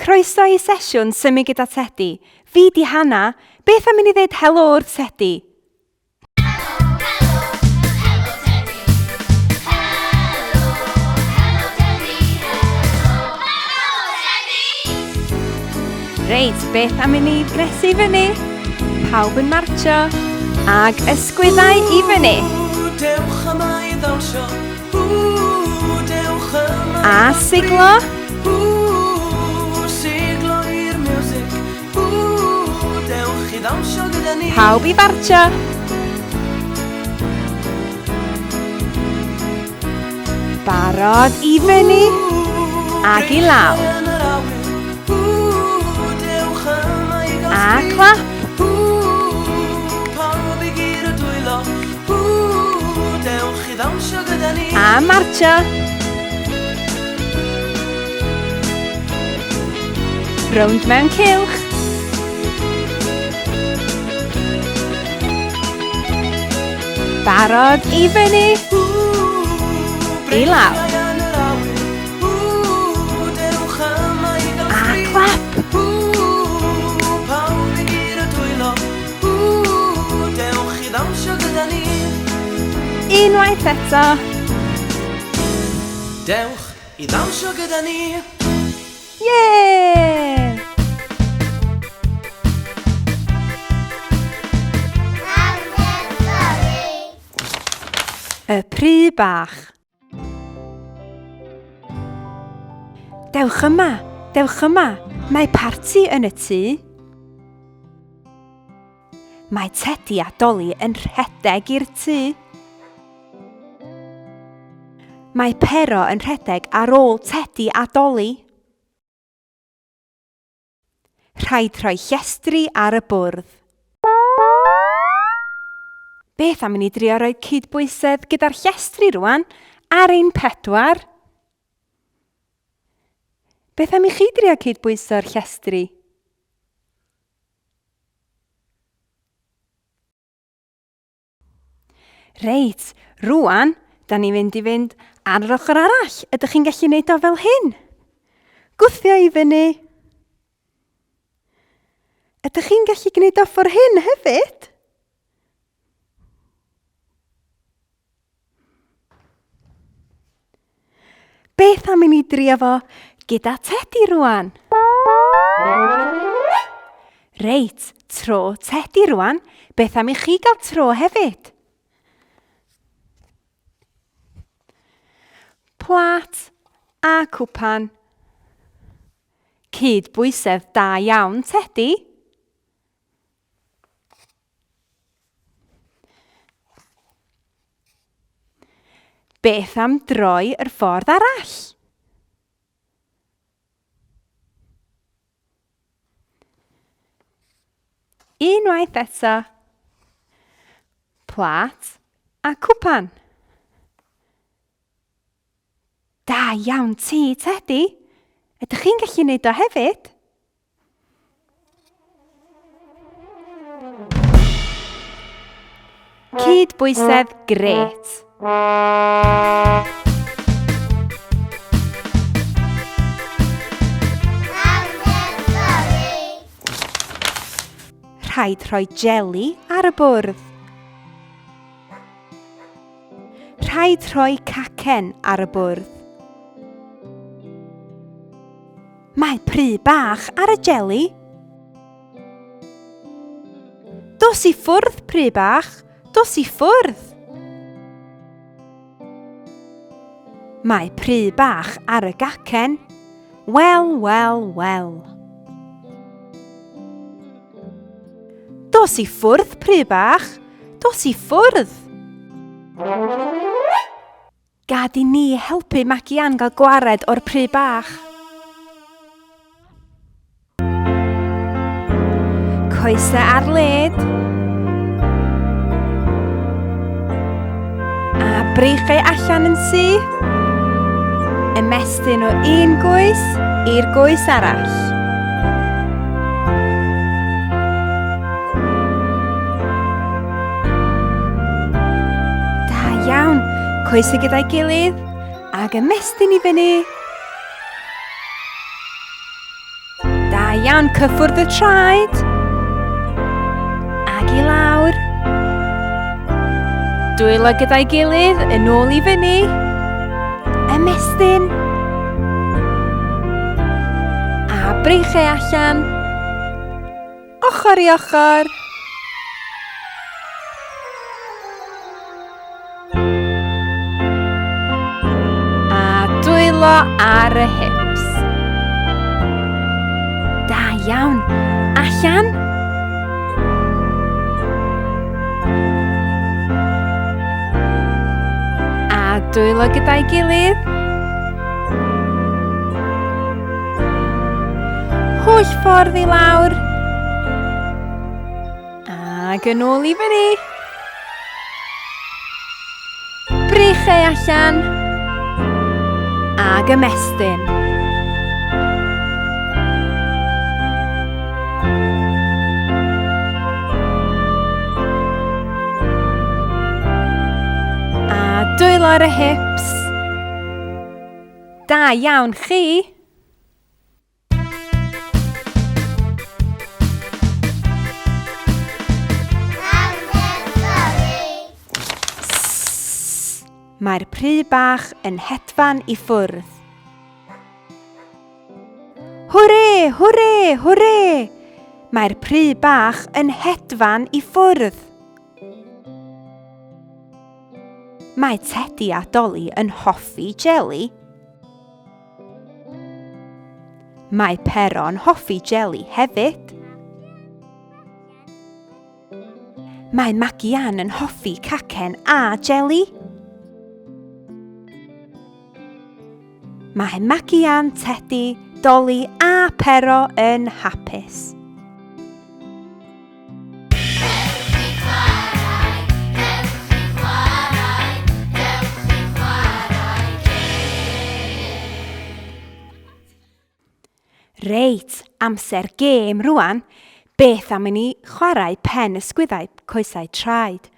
Croeso i sesiwn Symud gyda Tedi. Fi di Hanna. Beth am i ni ddweud helo wrth Tedi? Reit, beth am i ni gnesu fyny? Pawb yn martsio ag ysgwyddau i fyny. Dewch yma i ddawnsio. Dewch yma A siglo. Siglo i'r music. Dewch i ddawnsio gyda ni. Pawb i fartsio. Barod i fyny ag i lawr. A clap. Pawb i gyd o dwylo. Dewch i ddawnsio gyda ni. A martsio. Rownd mewn cylch. Barod i fyny. I lawr. A clap. Pawb i gyd o dwylo. Dewch i ddawnsio gyda ni. Unwaith eto. Dewch i ddawnsio gyda ni. Yeah! Y Pry Bach. Dewch yma, dewch yma. Mae parti yn y tŷ. Mae Tedi a Doli yn rhedeg i'r tŷ. Mae Pero yn rhedeg ar ôl Tedi a Doli. Rhaid rhoi llestri ar y bwrdd. Beth am i ni drio rhoi cydbwysedd gyda'r llestri rwan ar ein pedwar? Beth am i chi drio cydbwyso'r llestri? Reit, rwan, da ni fynd i fynd ar yr ochr arall. Ydych chi'n gallu gwneud o fel hyn? Gwthio i fyny. Ydych chi'n gallu gwneud o ffordd hyn hefyd? Beth am i ni drio fo gyda Tedi rwan? Reit, tro Tedi rwan. Beth am i chi gael tro hefyd? Plat a cwpan. Cydbwysedd da iawn, Tedi. Beth am droi yr ffordd arall? Unwaith eto. Plat a cwpan. Da iawn ti, Tedi. Ydych chi'n gallu gwneud o hefyd? Cydbwysedd grêt. Rhaid rhoi jeli ar y bwrdd. Rhaid rhoi cacen ar y bwrdd. Mae Pry Bach ar y jeli. Dos i ffwrdd, Pry Bach. Dos i ffwrdd. Mae Pry Bach ar y gacen. Wel, wel, wel. Dos i ffwrdd, Pry Bach. Dos i ffwrdd. Gad i ni helpu Magian gael gwared o'r Pry Bach. Coesau ar led. A breichau allan yn syth. Ymestyn o un goes i'r goes arall. Da iawn, coesau gyda'i gilydd ag ymestyn i fyny. iawn, cyffwrdd y traed. Ag i lawr. Dwylo gyda'i gilydd, yn ôl i fyny. Ymestyn. A breichau allan. Ochr i ochr. A dwylo ar y hips. Da iawn. Allan. A dwylo gyda'i gilydd. Holl ffordd i lawr. Ac yn ôl i fyny. Breichau allan. Ag ymestyn. A dwylo ar y hips. Da iawn chi. Mae'r Pry Bach yn hedfan i ffwrdd. Hwrê, hwrê, hwrê! Mae'r Pry Bach yn hedfan i ffwrdd. Mae Tedi a Dolly yn hoffi jeli. Mae Pero'n hoffi jeli hefyd. Mae Magian yn hoffi cacen a jeli. Mae Magian, Tedi, Dolly a Pero yn hapus. Reit, amser gêm rwan. Beth am i ni chwarae pen ysgwyddau coesau traed?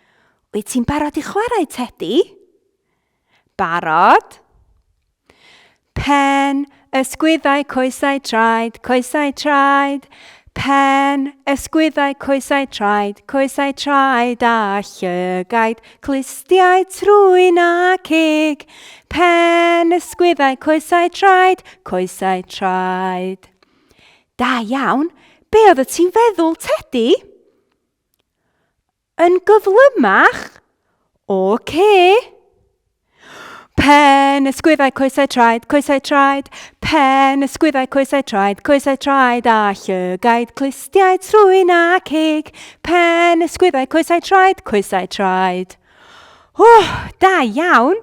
Wyt ti'n barod i chwarae, Tedi? Barod? Pen, ysgwyddau, coesau, traed, coesau, traed. Pen, ysgwyddau, coesau, traed a llygaid, clustiau, trwyn a cig. Pen, ysgwyddau, coesau, traed. Da iawn, be oedd ti'n feddwl, Tedi? Yn gyflymach? Ocê. Pen, ysgwyddau, coesau, traed. Pen, ysgwyddau, coesau, traed a llygaid, clustiau, trwyn a cig. Pen, ysgwyddau, coesau, traed. Da iawn.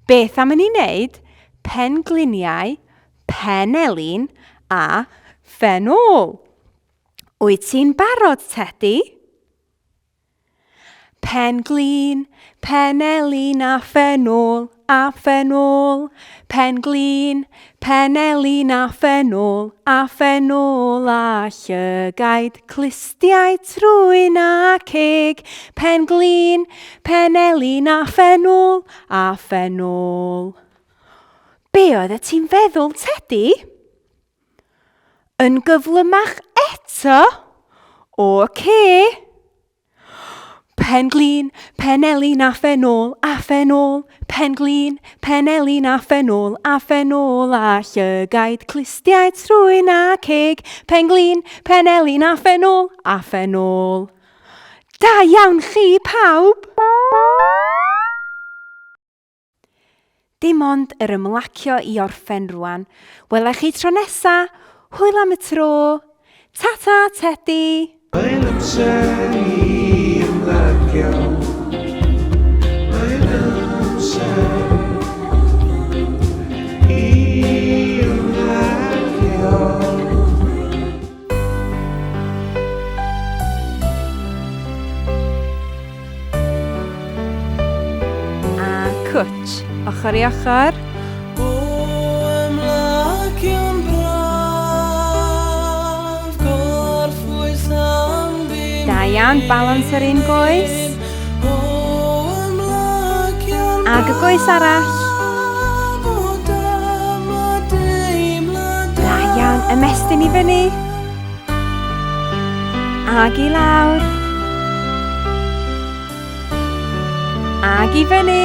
Beth am i ni wneud? Pengliniau, penelin a ffenol. Wyt ti'n barod, Tedi? Penglin, penelin a ffenol. Penglin, penelin a ffenol a llygaid, clustiau, trwyn a cig. Penglin, penelin a ffenol. Be oedd ti'n feddwl, Tedi? Yn gyflymach eto? Ocê. Penglin, penelin a ffenol. Penglin, penelin a ffenol a llygaid, clustiau, trwyn a cig. Penglin, penelin a ffenol. Da iawn chi, pawb! Dim ond yr ymlacio i orffen rwan. Welai chi tro nesa. Hwyl am y tro. Ta-ta, Tedi. Mae'n amser i ymlacio. Mae'n amser i ymlacio. A cwtch, ochr i ochr. Da iawn, balans yr un goes. Ag y goes arall. Da iawn, ymestyn i fyny. ag i lawr, ag i fyny,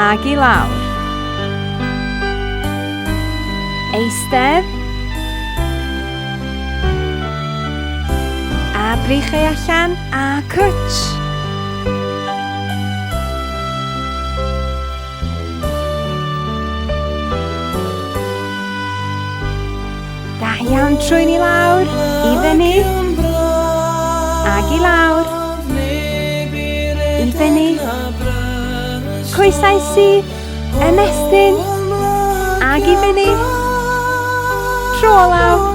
ag i lawr. Eistedd, a brichau allan, a cwtsh. Da iawn trwy'n i lawr, i fyny, ag i lawr, i fyny. Coesau sydd, ymestyn, ag i fyny, tro lawr.